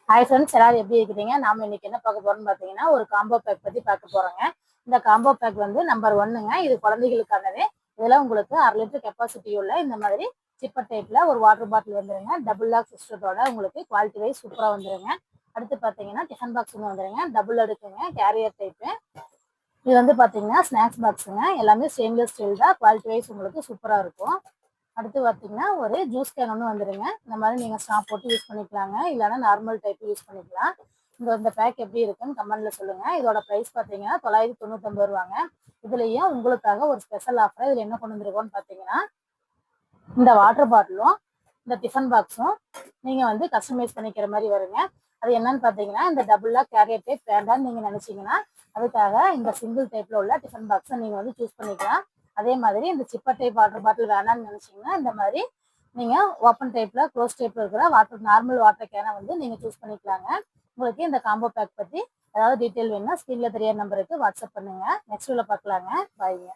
Hi friends, எல்லாரும் எப்படி இருக்கிறீங்க? நாம இன்னைக்கு என்ன பார்க்க போறோம்னு பார்த்தீங்கன்னா, ஒரு காம்போ பேக் பத்தி பார்க்க போறோங்க. இந்த காம்போ பேக் வந்து நம்பர் 1ங்க. இது குழந்தைகளுக்கானது. இதுல உங்களுக்கு 1/2 லிட்டர் கெப்பாசிட்டி உள்ள இந்த மாதிரி சிப்பர் டைப்ல ஒரு வாட்டர் பாட்டில் வந்துருங்க. டபுள் லாக் சிஸ்டத்தோட உங்களுக்கு குவாலிட்டி வைஸ் சூப்பரா வந்துருங்க. அடுத்து பார்த்தீங்கன்னா டிஃபன் பாக்ஸ் ஒன்று வந்துருங்க. டபுள் அடுக்குங்க, கேரியர் டைப்பு. இது வந்து பார்த்தீங்கன்னா ஸ்நாக்ஸ் பாக்ஸுங்க. எல்லாமே ஸ்டெயின்லெஸ் ஸ்டீல் தான். குவாலிட்டி வைஸ் உங்களுக்கு சூப்பரா இருக்கும். அடுத்து பார்த்தீங்கன்னா ஒரு ஜூஸ் கேன் ஒன்று வந்துருங்க. இந்த மாதிரி நீங்கள் ஸ்ட்ரா போட்டு யூஸ் பண்ணிக்கலாங்க, இல்லைன்னா நார்மல் டைப் யூஸ் பண்ணிக்கலாம். இந்த பேக் எப்படி இருக்குன்னு கமெண்ட்ல சொல்லுங்க. இதோட ப்ரைஸ் பார்த்தீங்கன்னா 999 ரூபாங்க. இதுலயும் உங்களுக்காக ஒரு ஸ்பெஷல் ஆஃபர். இதில் என்ன கொண்டு வந்துருக்கோம்னு பார்த்தீங்கன்னா, இந்த வாட்டர் பாட்டிலும் இந்த டிஃபன் பாக்ஸும் நீங்கள் வந்து கஸ்டமைஸ் பண்ணிக்கிற மாதிரி வருங்க. அது என்னன்னு பார்த்தீங்கன்னா, இந்த டபுளாக கேரியர் டைப் வேண்டான்னு நீங்கள் நினச்சிங்கன்னா அதுக்காக இந்த சிங்கிள் டைப்பில் உள்ள டிஃபன் பாக்ஸை நீங்கள் வந்து சூஸ் பண்ணிக்கலாம். அதே மாதிரி இந்த சிப்பர் டைப் வாட்டர் பாட்டில் வேணாம்னு நினச்சிங்கன்னா இந்த மாதிரி நீங்கள் ஓப்பன் டைப்பில் க்ளோஸ் டைப்பில் இருக்கிற நார்மல் வாட்டர் கேனை வந்து நீங்கள் சூஸ் பண்ணிக்கலாங்க. உங்களுக்கு இந்த காம்போ பேக் பற்றி ஏதாவது டீட்டெயில் வேணும்னா ஸ்க்ரீனில் தெரியாத நம்பருக்கு வாட்ஸ்அப் பண்ணுங்கள். நெக்ஸ்ட் வீடியோவில் பார்க்கலாங்க. பாய்ங்க.